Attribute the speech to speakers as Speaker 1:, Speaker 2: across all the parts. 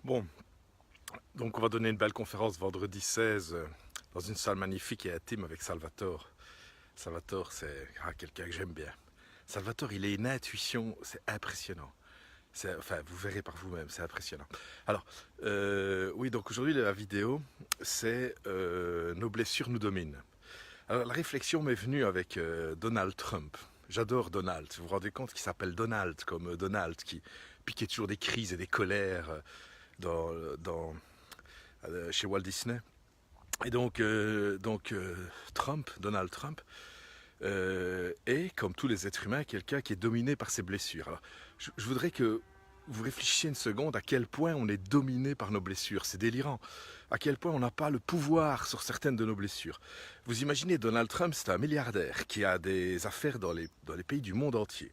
Speaker 1: Bon, donc on va donner une belle conférence vendredi 16 dans une salle magnifique et intime avec Salvatore. Salvatore, c'est quelqu'un que j'aime bien. Salvatore, il a une intuition, c'est impressionnant. Enfin, vous verrez par vous-même, c'est impressionnant. Alors, oui, donc aujourd'hui la vidéo, c'est Nos blessures nous dominent. Alors la réflexion m'est venue avec Donald Trump. J'adore Donald. Vous vous rendez compte qu'il s'appelle Donald, comme Donald, qui piquait toujours des crises et des colères chez Walt Disney. Et Donald Trump, est, comme tous les êtres humains, quelqu'un qui est dominé par ses blessures. Alors, je voudrais que vous réfléchissiez une seconde à quel point on est dominé par nos blessures. C'est délirant. À quel point on n'a pas le pouvoir sur certaines de nos blessures. Vous imaginez, Donald Trump, c'est un milliardaire qui a des affaires dans les pays du monde entier.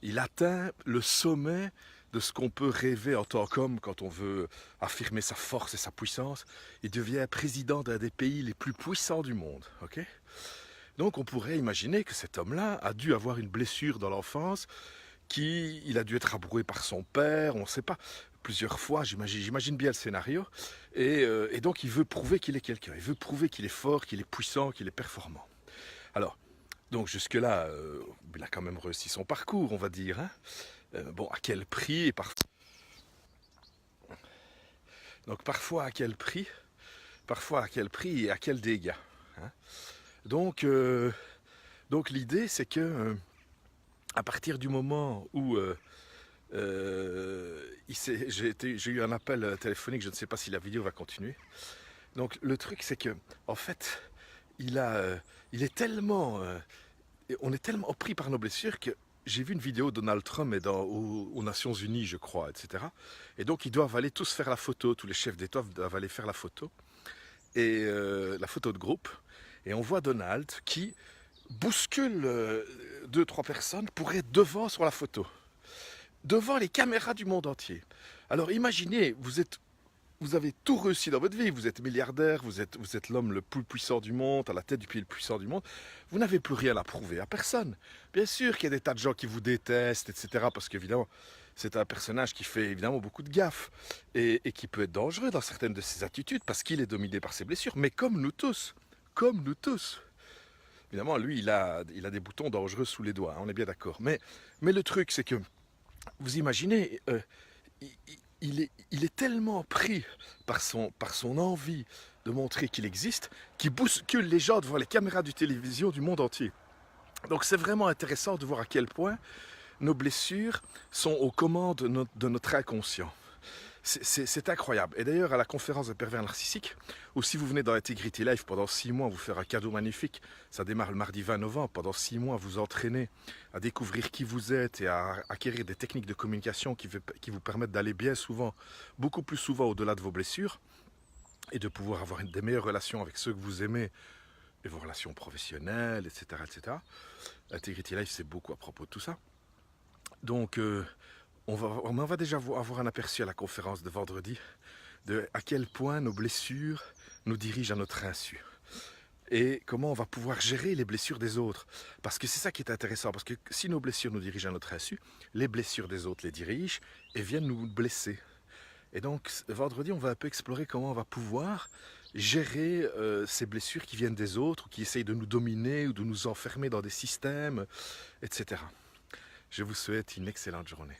Speaker 1: Il atteint le sommet de ce qu'on peut rêver en tant qu'homme quand on veut affirmer sa force et sa puissance. Il devient président d'un des pays les plus puissants du monde. Okay, donc on pourrait imaginer que cet homme-là a dû avoir une blessure dans l'enfance, il a dû être abroué par son père, on ne sait pas, plusieurs fois, j'imagine bien le scénario, et donc il veut prouver qu'il est quelqu'un, il veut prouver qu'il est fort, qu'il est puissant, qu'il est performant. Alors, donc jusque-là, il a quand même réussi son parcours, on va dire. Hein. Bon, à quel prix Donc parfois à quel prix et à quel dégât. Hein. Donc, l'idée, c'est que à partir du moment où j'ai eu un appel téléphonique, je ne sais pas si la vidéo va continuer. Donc le truc, c'est que en fait, il est tellement, on est tellement pris par nos blessures que j'ai vu une vidéo de Donald Trump aux Nations Unies, je crois, etc. Et donc ils doivent aller tous faire la photo, tous les chefs d'État doivent aller faire la photo, et la photo de groupe. Et on voit Donald qui bouscule deux, trois personnes pour être devant sur la photo, devant les caméras du monde entier. Alors imaginez, vous avez tout réussi dans votre vie, vous êtes milliardaire, vous êtes l'homme le plus puissant du monde, à la tête du pays le plus puissant du monde, vous n'avez plus rien à prouver à personne. Bien sûr qu'il y a des tas de gens qui vous détestent, etc. Parce qu'évidemment, c'est un personnage qui fait évidemment beaucoup de gaffes et qui peut être dangereux dans certaines de ses attitudes parce qu'il est dominé par ses blessures, mais comme nous tous. Évidemment, lui, il a des boutons dangereux sous les doigts, hein, on est bien d'accord. Mais le truc, c'est que, vous imaginez, il est tellement pris par son envie de montrer qu'il existe, qu'il bouscule les gens devant les caméras de télévision du monde entier. Donc c'est vraiment intéressant de voir à quel point nos blessures sont aux commandes de notre inconscient. C'est incroyable. Et d'ailleurs, à la conférence de pervers narcissiques, ou si vous venez dans Integrity Life pendant 6 mois, vous faire un cadeau magnifique. Ça démarre le mardi 20 novembre. Pendant 6 mois, vous entraînez à découvrir qui vous êtes et à acquérir des techniques de communication qui vous permettent d'aller bien souvent, beaucoup plus souvent au-delà de vos blessures et de pouvoir avoir des meilleures relations avec ceux que vous aimez et vos relations professionnelles, etc. etc. Integrity Life, c'est beaucoup à propos de tout ça. Donc, on va déjà avoir un aperçu à la conférence de vendredi de à quel point nos blessures nous dirigent à notre insu. Et comment on va pouvoir gérer les blessures des autres. Parce que c'est ça qui est intéressant. Parce que si nos blessures nous dirigent à notre insu, les blessures des autres les dirigent et viennent nous blesser. Et donc, vendredi, on va un peu explorer comment on va pouvoir gérer ces blessures qui viennent des autres, ou qui essayent de nous dominer ou de nous enfermer dans des systèmes, etc. Je vous souhaite une excellente journée.